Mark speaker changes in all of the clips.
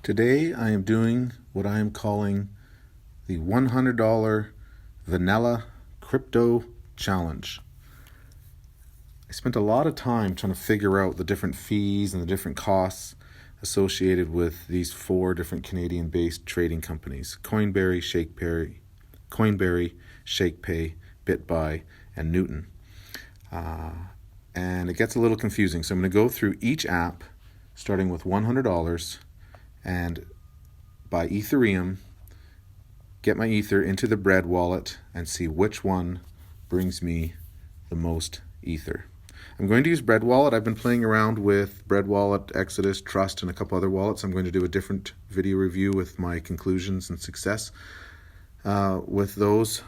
Speaker 1: Today I am doing what I am calling the $100 Vanilla Crypto Challenge. I spent a lot of time trying to figure out the different fees and the different costs associated with these 4 different Canadian-based trading companies: Coinberry, Shakepay, BitBuy, and Newton. And it gets a little confusing, so I'm going to go through each app starting with $100 and buy Ethereum, get my Ether into the Bread wallet, and see which one brings me the most Ether. I'm going to use Bread Wallet. I've been playing around with Bread Wallet, Exodus, Trust, and a couple other wallets. I'm going to do a different video review with my conclusions and success with those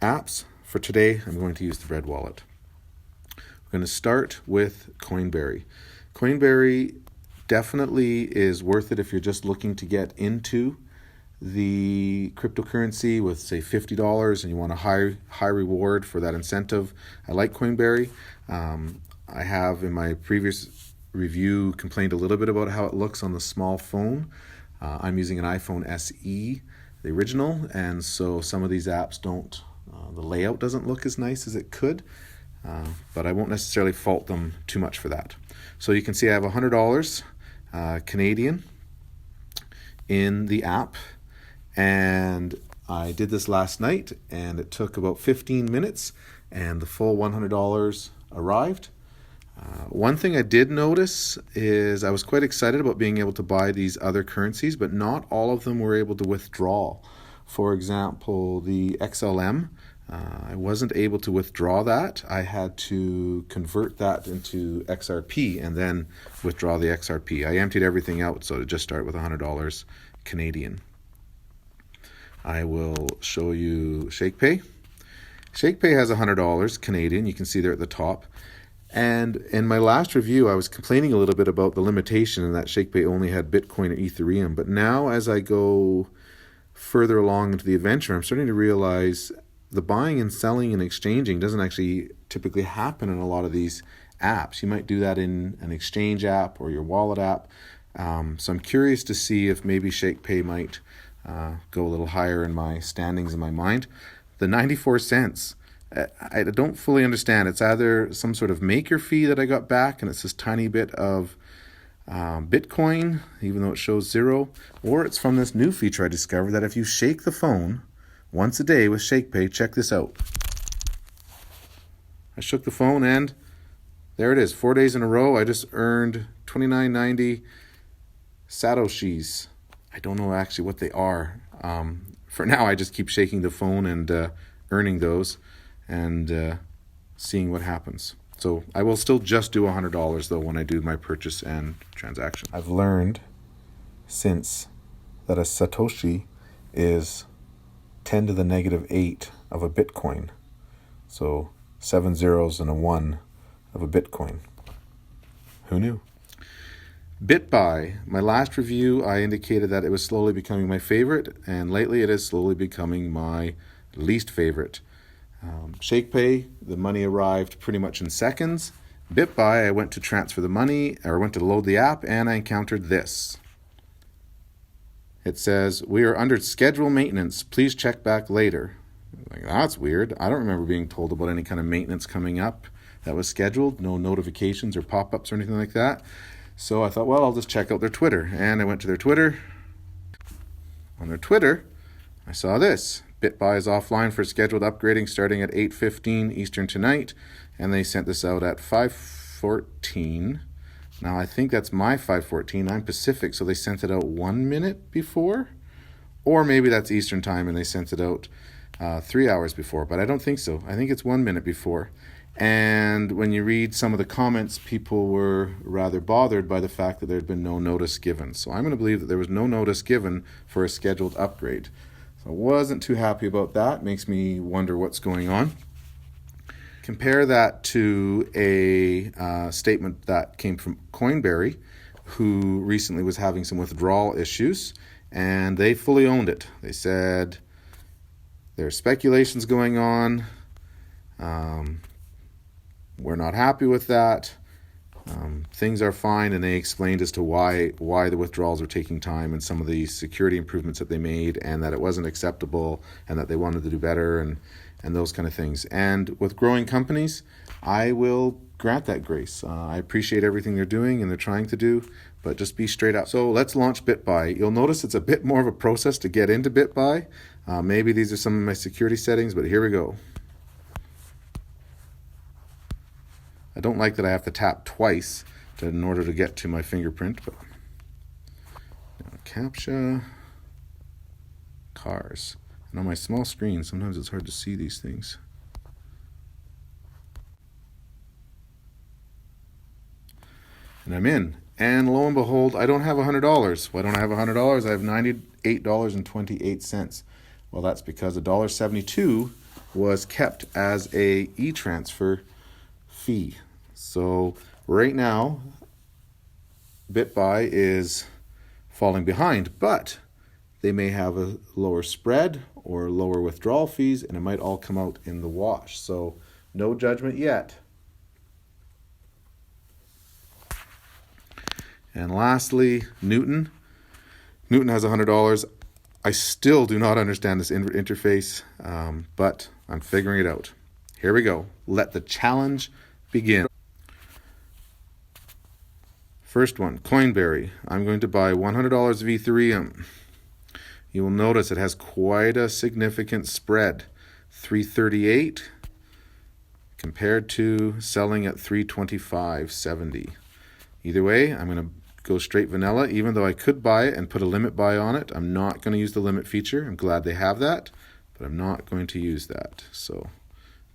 Speaker 1: apps. For today, I'm going to use the Bread Wallet. We're going to start with Coinberry. Coinberry definitely is worth it if you're just looking to get into the cryptocurrency with, say, $50 and you want a high reward for that incentive. I like Coinberry. I have in my previous review complained a little bit about how it looks on the small phone. I'm using an iPhone SE, the original, and so some of these apps don't, the layout doesn't look as nice as it could, but I won't necessarily fault them too much for that. So you can see I have $100 Canadian in the app, and I did this last night, and it took about 15 minutes, and the full $100 arrived. One thing I did notice is I was quite excited about being able to buy these other currencies, but not all of them were able to withdraw. For example, the XLM, I wasn't able to withdraw that. I had to convert that into XRP and then withdraw the XRP. I emptied everything out, so to just start with $100 Canadian. I will show you Shakepay. Shakepay has $100 Canadian. You can see there at the top. And in my last review, I was complaining a little bit about the limitation in that Shakepay only had Bitcoin or Ethereum. But now as I go further along into the adventure, I'm starting to realize the buying and selling and exchanging doesn't actually typically happen in a lot of these apps. You might do that in an exchange app or your wallet app. So I'm curious to see if maybe Shakepay might go a little higher in my standings in my mind. The 94 cents, I don't fully understand. It's either some sort of maker fee that I got back and it's this tiny bit of Bitcoin, even though it shows 0, or it's from this new feature I discovered that if you shake the phone once a day with Shakepay, check this out. I shook the phone and there it is. 4 days in a row, I just earned $29.90 Satoshis. I don't know actually what they are. For now, I just keep shaking the phone and earning those and seeing what happens. So I will still just do $100 though when I do my purchase and transaction. I've learned since that a Satoshi is 10 to the negative 8 of a Bitcoin. So 7 zeros and a 1 of a Bitcoin. Who knew? BitBuy, my last review, I indicated that it was slowly becoming my favorite, and lately it is slowly becoming my least favorite. Shakepay, the money arrived pretty much in seconds. BitBuy, I went to transfer the money, or went to load the app, and I encountered this. It says, "We are under schedule maintenance. Please check back later." Like, that's weird. I don't remember being told about any kind of maintenance coming up that was scheduled. No notifications or pop-ups or anything like that. So I thought, well, I'll just check out their Twitter. And I went to their Twitter. On their Twitter, I saw this. BitBuy is offline for scheduled upgrading starting at 8:15 Eastern tonight. And they sent this out at 5:14. Now, I think that's my 5:14. I'm Pacific, so they sent it out 1 minute before. Or maybe that's Eastern time and they sent it out 3 hours before. But I don't think so. I think it's 1 minute before. And when you read some of the comments, people were rather bothered by the fact that there had been no notice given. So I'm going to believe that there was no notice given for a scheduled upgrade. So I wasn't too happy about that. Makes me wonder what's going on. Compare that to a statement that came from Coinberry, who recently was having some withdrawal issues, and they fully owned it. They said there's speculations going on. We're not happy with that. Things are fine, and they explained as to why the withdrawals are taking time and some of the security improvements that they made, and that it wasn't acceptable and that they wanted to do better and those kind of things. And with growing companies, I will grant that grace. I appreciate everything they're doing and they're trying to do, but just be straight up. So let's launch BitBuy. You'll notice it's a bit more of a process to get into BitBuy. Maybe these are some of my security settings, but here we go. I don't like that I have to tap twice in order to get to my fingerprint, but now CAPTCHA, cars. And on my small screen, sometimes it's hard to see these things. And I'm in. And lo and behold, I don't have $100. Why don't I have $100? I have $98.28. Well, that's because $1.72 was kept as a e-transfer fee. So right now, BitBuy is falling behind, but they may have a lower spread or lower withdrawal fees, and it might all come out in the wash. So no judgment yet. And lastly, Newton. Newton has $100. I still do not understand this interface, but I'm figuring it out. Here we go. Let the challenge begin. First one, Coinberry. I'm going to buy $100 of Ethereum. You will notice it has quite a significant spread. 338 compared to selling at 325.70. Either way, I'm going to go straight vanilla. Even though I could buy it and put a limit buy on it, I'm not going to use the limit feature. I'm glad they have that, but I'm not going to use that. So,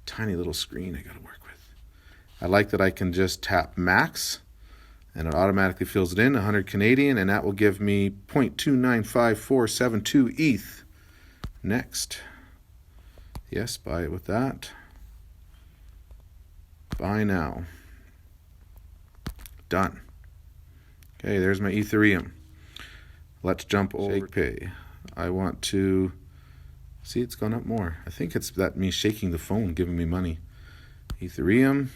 Speaker 1: tiny little screen I got to work with. I like that I can just tap max, and it automatically fills it in, 100 Canadian, and that will give me 0.295472 ETH. Next. Yes, buy it with that. Buy now. Done. Okay, there's my Ethereum. Let's jump over Shakepay. I want to see, it's gone up more. I think it's that me shaking the phone giving me money. Ethereum.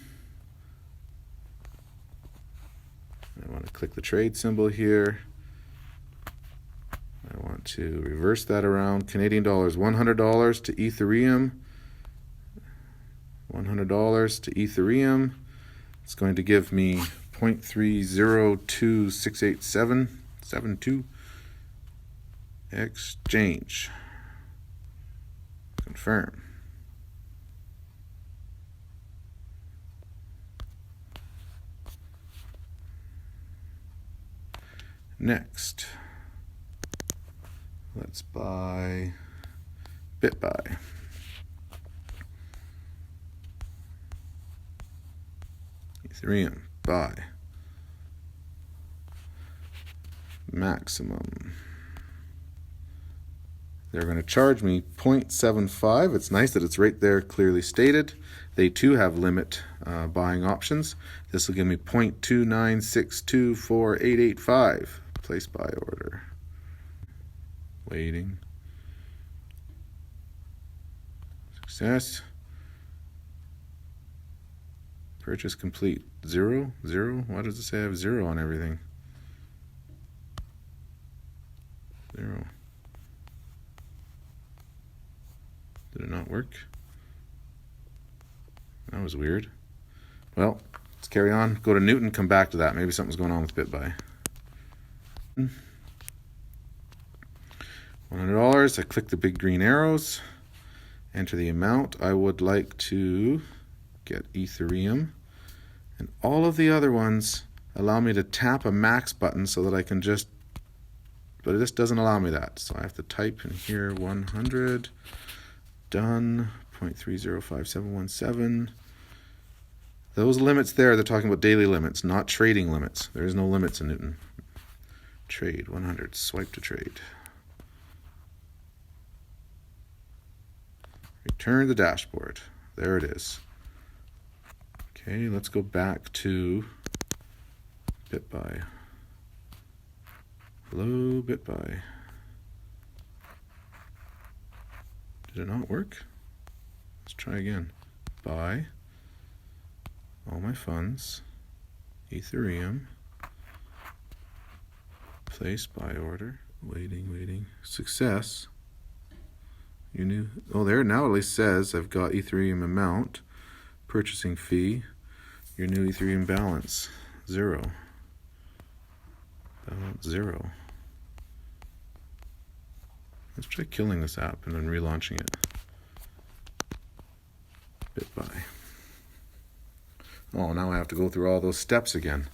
Speaker 1: I want to click the trade symbol here. I want to reverse that around. Canadian dollars, $100 to Ethereum. $100 to Ethereum. It's going to give me 0.30268772. Exchange. Confirm. Next, let's buy BitBuy. Ethereum, buy. Maximum. They're going to charge me 0.75. It's nice that it's right there clearly stated. They too have limit buying options. This will give me 0.2962485. Place buy order. Waiting. Success. Purchase complete. 0, 0. Why does it say I have 0 on everything? 0. Did it not work? That was weird. Well, let's carry on. Go to Newton, come back to that. Maybe something's going on with BitBuy. $100. I click the big green arrows. Enter the amount. I would like to get Ethereum. And all of the other ones allow me to tap a max button so that I can just, but this doesn't allow me that. So I have to type in here 100. Done. 0.305717. Those limits there, they're talking about daily limits, not trading limits. There is no limits in Newton. Trade 100. Swipe to trade. Return the dashboard. There it is. Okay, let's go back to BitBuy. Hello, BitBuy. Did it not work? Let's try again. Buy all my funds. Ethereum. Place buy order. Waiting. Success. Your new, oh, there now at least says I've got Ethereum amount, purchasing fee, your new Ethereum balance, 0. Balance 0. Let's try killing this app and then relaunching it. BitBuy. Oh, now I have to go through all those steps again.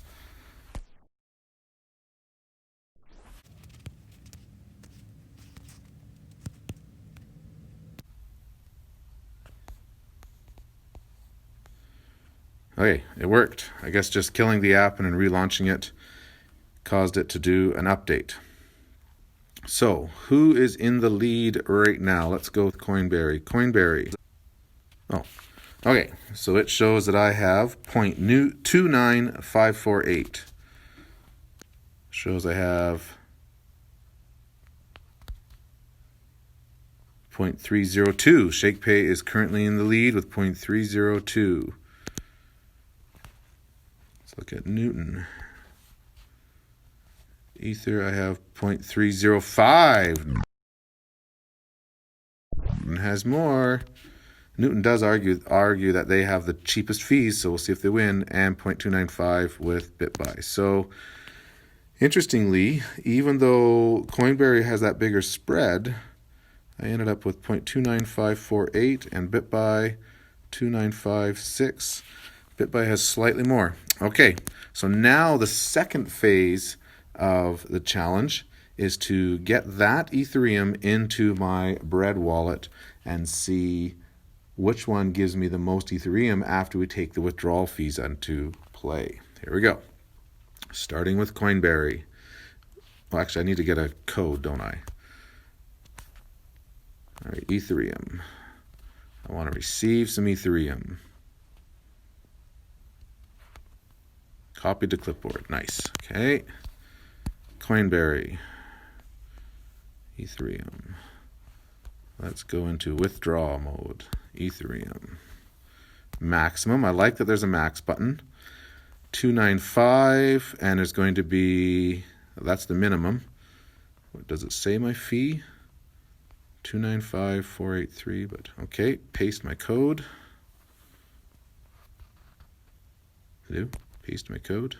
Speaker 1: Okay, it worked. I guess just killing the app and then relaunching it caused it to do an update. So, who is in the lead right now? Let's go with Coinberry. Oh, okay. So it shows that I have 0.29548. Shows I have 0.302. Shakepay is currently in the lead with 0.302. Let's look at Newton. Ether, I have 0.305. Newton has more. Newton does argue that they have the cheapest fees, so we'll see if they win, and 0.295 with BitBuy. So, interestingly, even though Coinberry has that bigger spread, I ended up with 0.29548 and BitBuy 0.2956. BitBuy has slightly more. Okay, so now the second phase of the challenge is to get that Ethereum into my bread wallet and see which one gives me the most Ethereum after we take the withdrawal fees into play. Here we go. Starting with Coinberry. Well, actually, I need to get a code, don't I? All right, Ethereum. I want to receive some Ethereum. Copy to clipboard. Nice. Okay. Coinberry. Ethereum. Let's go into withdraw mode. Ethereum. Maximum. I like that there's a max button. 295, and there's going to be, that's the minimum. What does it say my fee? 295,483, but okay, paste my code. Hello? Paste my code.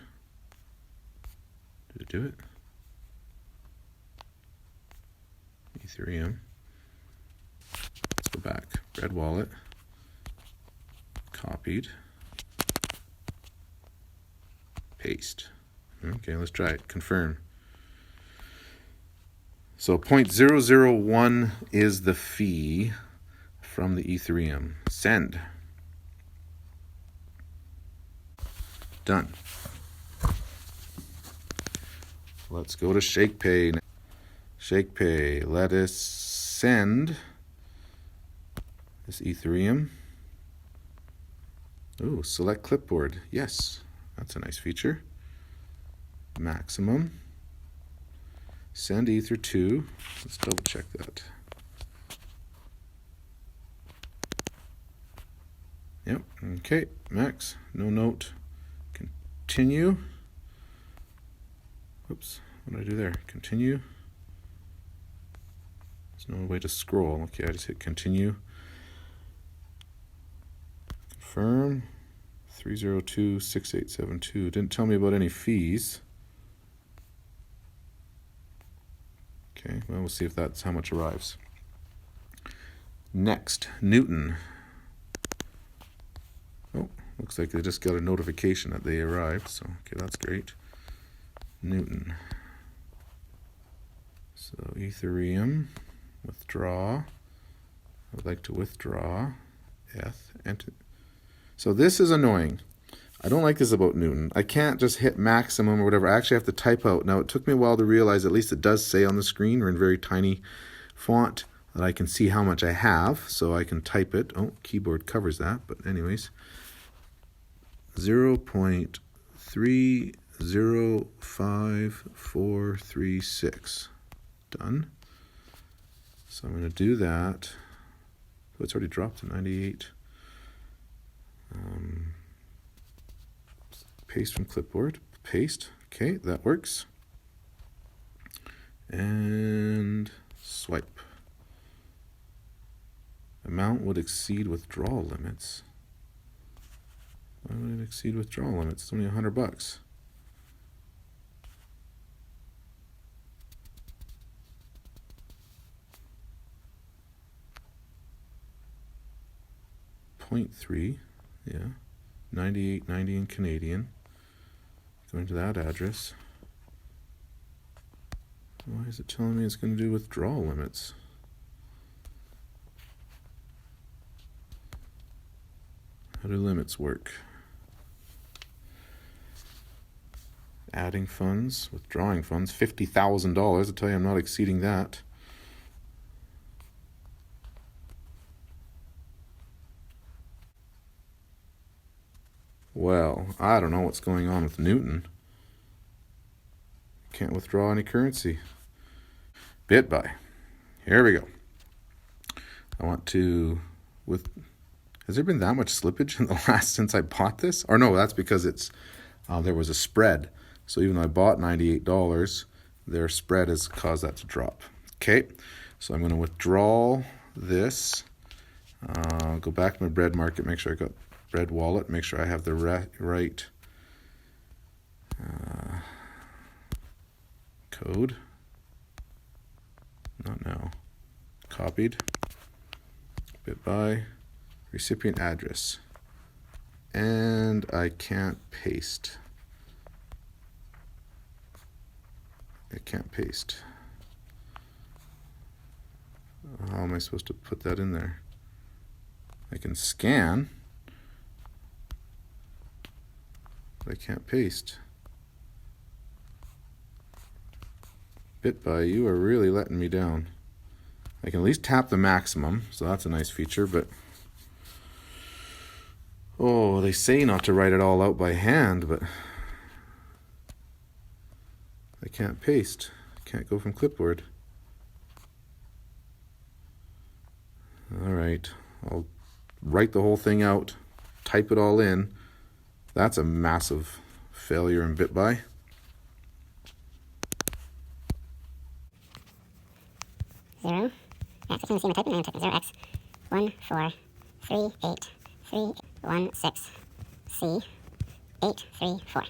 Speaker 1: Did it do it? Ethereum. Let's go back. Red wallet. Copied. Paste. Okay, let's try it. Confirm. So 0.001 is the fee from the Ethereum. Send. Done. Let's go to Shakepay. Shakepay, let us send this Ethereum. Oh, select clipboard. Yes, that's a nice feature. Maximum. Send Ether to. Let's double check that. Yep, okay, max, no note. Continue. Whoops, what did I do there? Continue. There's no way to scroll. Okay, I just hit continue. Confirm. 3026872. Didn't tell me about any fees. Okay, well, we'll see if that's how much arrives. Next, Newton. Oh, looks like they just got a notification that they arrived, so okay, that's great. Newton. So Ethereum, withdraw. I would like to withdraw. Enter. So this is annoying. I don't like this about Newton. I can't just hit maximum or whatever. I actually have to type out. Now, it took me a while to realize, at least it does say on the screen or in very tiny font, that I can see how much I have, so I can type it. Oh, keyboard covers that, but anyways. 0.305436. Done. So I'm going to do that. Oh, it's already dropped to 98. paste from clipboard. Paste. Okay, that works. And swipe. Amount would exceed withdrawal limits. Why would it exceed withdrawal limits? It's only $100. 0.3, yeah, 98.90 in Canadian. Going to that address. Why is it telling me it's going to do withdrawal limits? How do limits work? Adding funds, withdrawing funds, $50,000. I tell you, I'm not exceeding that. Well, I don't know what's going on with Newton. Can't withdraw any currency. BitBuy. Here we go. I want to has there been that much slippage in the last since I bought this? Or no, that's because it's there was a spread. So even though I bought $98, their spread has caused that to drop. Okay, so I'm going to withdraw this. Go back to my bread market, make sure I got bread wallet, make sure I have the right code. Not now. Copied. BitBuy. Recipient address. And I can't paste. I can't paste. How am I supposed to put that in there? I can scan, but I can't paste. BitBuy, you are really letting me down. I can at least tap the maximum, so that's a nice feature, but oh, they say not to write it all out by hand, but I can't paste. I can't go from clipboard. All right, I'll write the whole thing out, type it all in. That's a massive failure in BitBuy.
Speaker 2: Zero. X. I can see my typing. I'm typing 0x 1 4 3 8 3 1 6 C 8 3 4.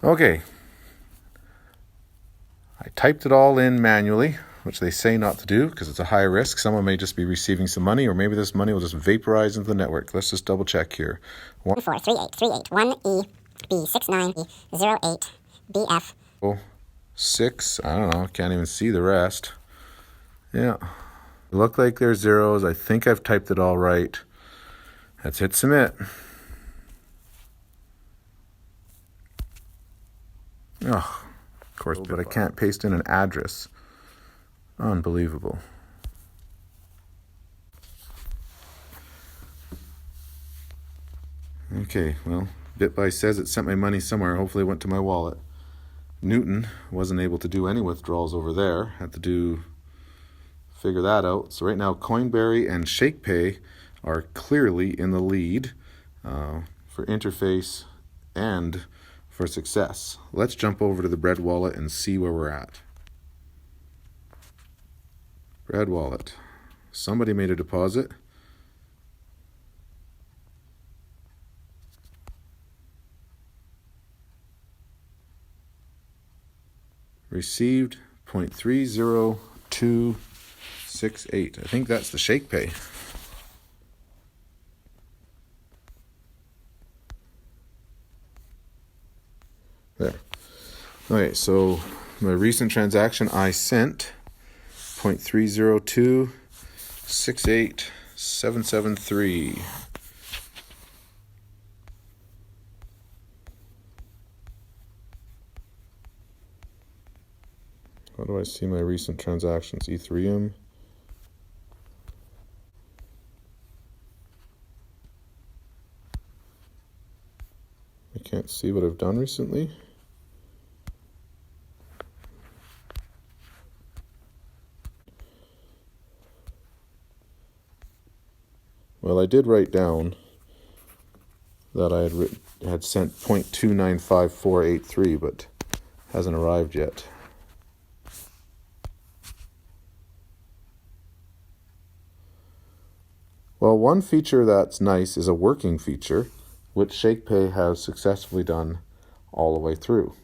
Speaker 1: Okay. I typed it all in manually, which they say not to do because it's a high risk. Someone may just be receiving some money, or maybe this money will just vaporize into the network. Let's just double check here.
Speaker 2: 1 4 3 8 3 8 1 E B 6 9 E 0 8 B F
Speaker 1: 6. I don't know. Can't even see the rest. Yeah. Look like there's zeros. I think I've typed it all right. Let's hit submit. Oh, of course, but I can't paste in an address. Unbelievable. Okay, well, BitBuy says it sent my money somewhere. Hopefully it went to my wallet. Newton wasn't able to do any withdrawals over there. Had to figure that out. So right now, Coinberry and Shakepay are clearly in the lead for interface and for success. Let's jump over to the Bread wallet and see where we're at. Bread wallet. Somebody made a deposit. Received 0.30268. I think that's the Shakepay. There. Okay, so my recent transaction, I sent 0.30268,773. How do I see my recent transactions? Ethereum. I can't see what I've done recently. Well, I did write down that I had sent 0.295483, but hasn't arrived yet. Well, one feature that's nice is a working feature, which Shakepay has successfully done all the way through.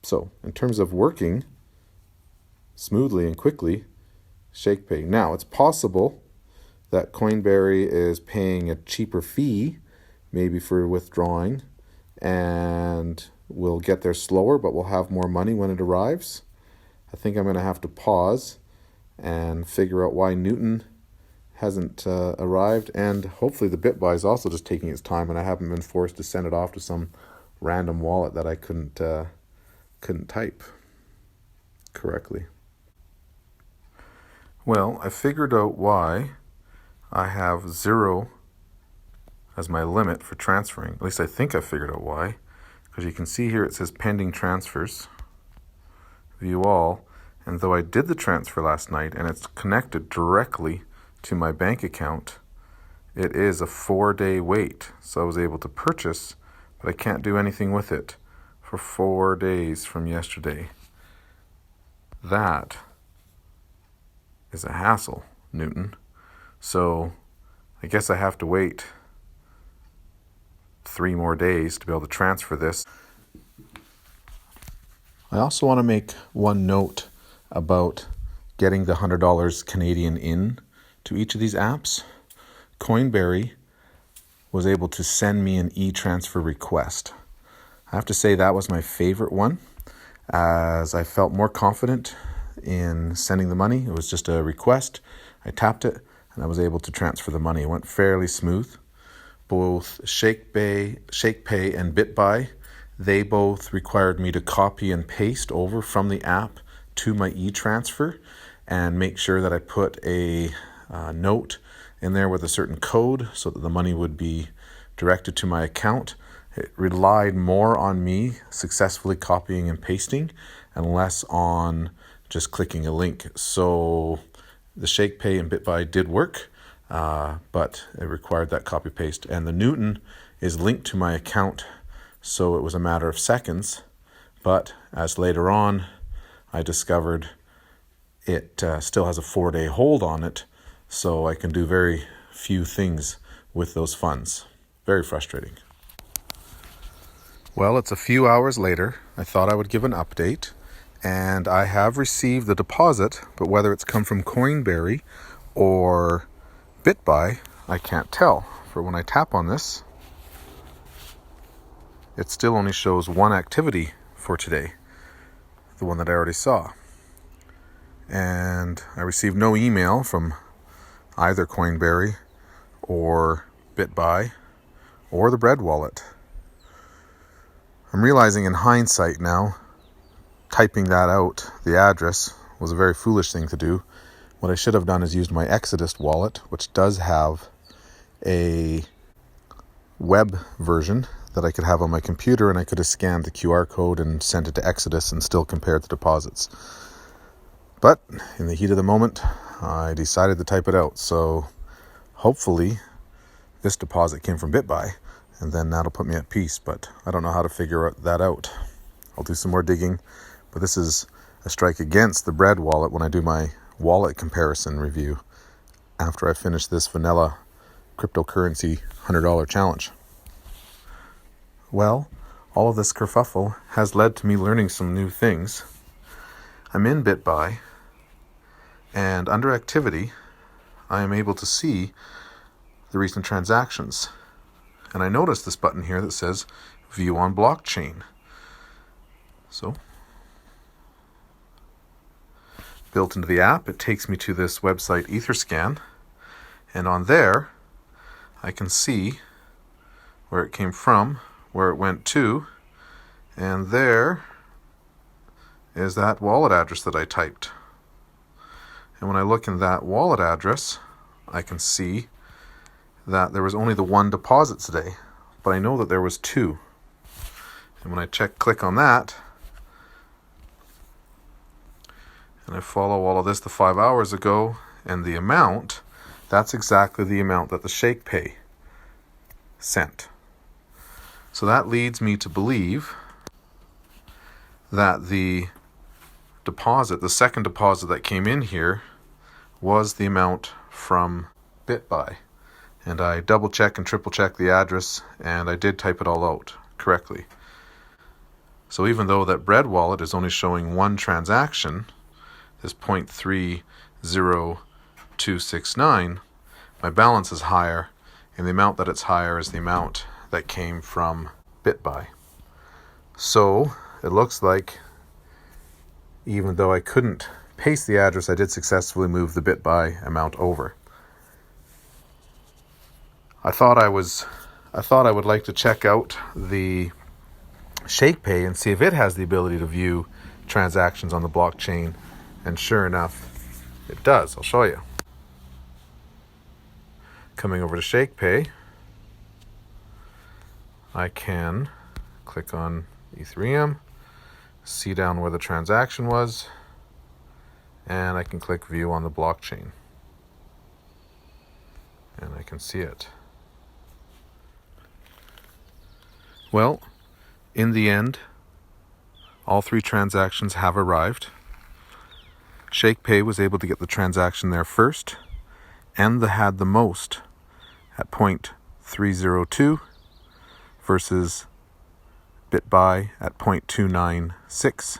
Speaker 1: So, in terms of working smoothly and quickly, Shakepay. Now, it's possible that Coinberry is paying a cheaper fee, maybe for withdrawing, and we'll get there slower, but we'll have more money when it arrives. I think I'm going to have to pause and figure out why Newton hasn't arrived, and hopefully the BitBuy is also just taking its time, and I haven't been forced to send it off to some random wallet that I couldn't type correctly. Well, I figured out why I have 0 as my limit for transferring. At least I think I figured out why, because you can see here it says pending transfers, view all, and though I did the transfer last night and it's connected directly to my bank account, it is a 4-day wait. So I was able to purchase, but I can't do anything with it for 4 days from yesterday. That is a hassle, Newton. So I guess I have to wait 3 more days to be able to transfer this. I also want to make one note about getting the $100 Canadian in to each of these apps. Coinberry was able to send me an e-transfer request. I have to say that was my favorite one, as I felt more confident in sending the money. It was just a request. I tapped it and I was able to transfer the money. It went fairly smooth. Both Shakepay and BitBuy, they both required me to copy and paste over from the app to my e-transfer and make sure that I put a note in there with a certain code so that the money would be directed to my account. It relied more on me successfully copying and pasting and less on just clicking a link. So the Shakepay and BitBuy did work, but it required that copy paste. And the Newton is linked to my account, so it was a matter of seconds. But as later on I discovered, it still has a 4-day hold on it, so I can do very few things with those funds. Very frustrating. Well, it's a few hours later. I thought I would give an update, and I have received the deposit, but whether it's come from Coinberry or BitBuy, I can't tell. For when I tap on this, it still only shows one activity for today, the one that I already saw. And I received no email from either Coinberry or BitBuy or the Bread wallet. I'm realizing in hindsight now, typing that out, the address, was a very foolish thing to do. What I should have done is used my Exodus wallet, which does have a web version that I could have on my computer, and I could have scanned the QR code and sent it to Exodus and still compared the deposits. But in the heat of the moment, I decided to type it out. So hopefully this deposit came from BitBuy, and then that'll put me at peace. But I don't know how to figure that out. I'll do some more digging. But this is a strike against the Bread wallet when I do my wallet comparison review after I finish this vanilla cryptocurrency $100 challenge. Well, all of this kerfuffle has led to me learning some new things. I'm in BitBuy, and under activity, I am able to see the recent transactions. And I noticed this button here that says View on Blockchain. So, built into the app, it takes me to this website Etherscan, and on there, I can see where it came from, where it went to, and there is that wallet address that I typed. And when I look in that wallet address, I can see that there was only the one deposit today, but I know that there was 2. And when I click on that, and I follow all of this to 5 hours ago, and the amount, that's exactly the amount that the Shakepay sent. So that leads me to believe that the deposit, the second deposit that came in here, was the amount from BitBuy. And I double check and triple check the address, and I did type it all out correctly. So even though that Bread wallet is only showing one transaction, this 0.30269, my balance is higher, and the amount that it's higher is the amount that came from BitBuy. So it looks like even though I couldn't paste the address, I did successfully move the BitBuy amount over. I thought I would like to check out the Shakepay and see if it has the ability to view transactions on the blockchain, and sure enough, it does. I'll show you. Coming over to Shakepay, I can click on Ethereum, see down where the transaction was, and I can click view on the blockchain. And I can see it. Well, in the end, all three transactions have arrived. Shakepay was able to get the transaction there first, and had the most at 0.302 versus BitBuy at 0.296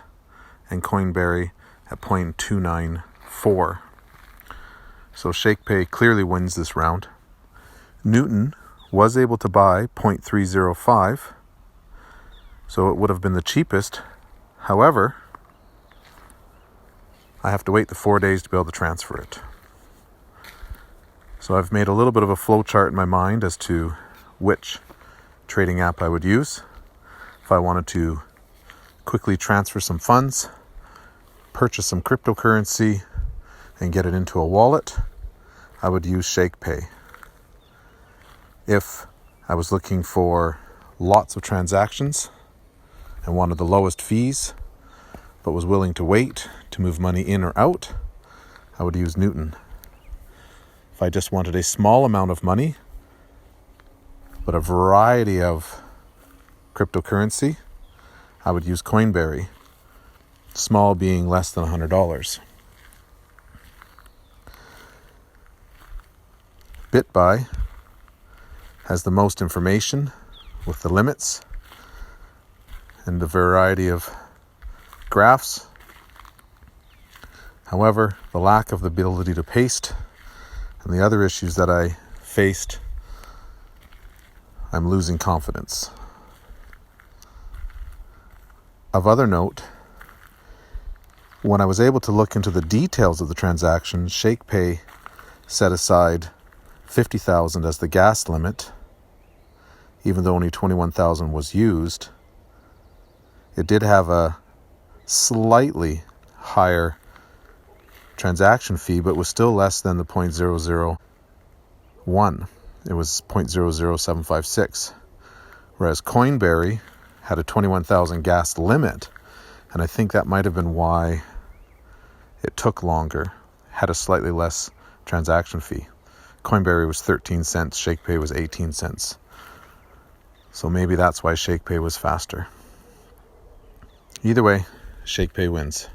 Speaker 1: and Coinberry at 0.294. So Shakepay clearly wins this round. Newton was able to buy 0.305, so it would have been the cheapest. However, I have to wait the 4 days to be able to transfer it. So I've made a little bit of a flow chart in my mind as to which trading app I would use. If I wanted to quickly transfer some funds, purchase some cryptocurrency, and get it into a wallet, I would use Shakepay. If I was looking for lots of transactions and wanted the lowest fees, but was willing to wait to move money in or out, I would use Newton. If I just wanted a small amount of money, but a variety of cryptocurrency, I would use Coinberry, small being less than $100. BitBuy has the most information with the limits and the variety of graphs. However, the lack of the ability to paste and the other issues that I faced, I'm losing confidence. Of other note, when I was able to look into the details of the transaction, Shakepay set aside $50,000 as the gas limit, even though only $21,000 was used. It did have a slightly higher transaction fee, but was still less than the 0.001. It was 0.00756. Whereas Coinberry had a 21,000 gas limit, and I think that might have been why it took longer, had a slightly less transaction fee. Coinberry was 13 cents, Shakepay was 18 cents. So maybe that's why Shakepay was faster. Either way, Shakepay wins.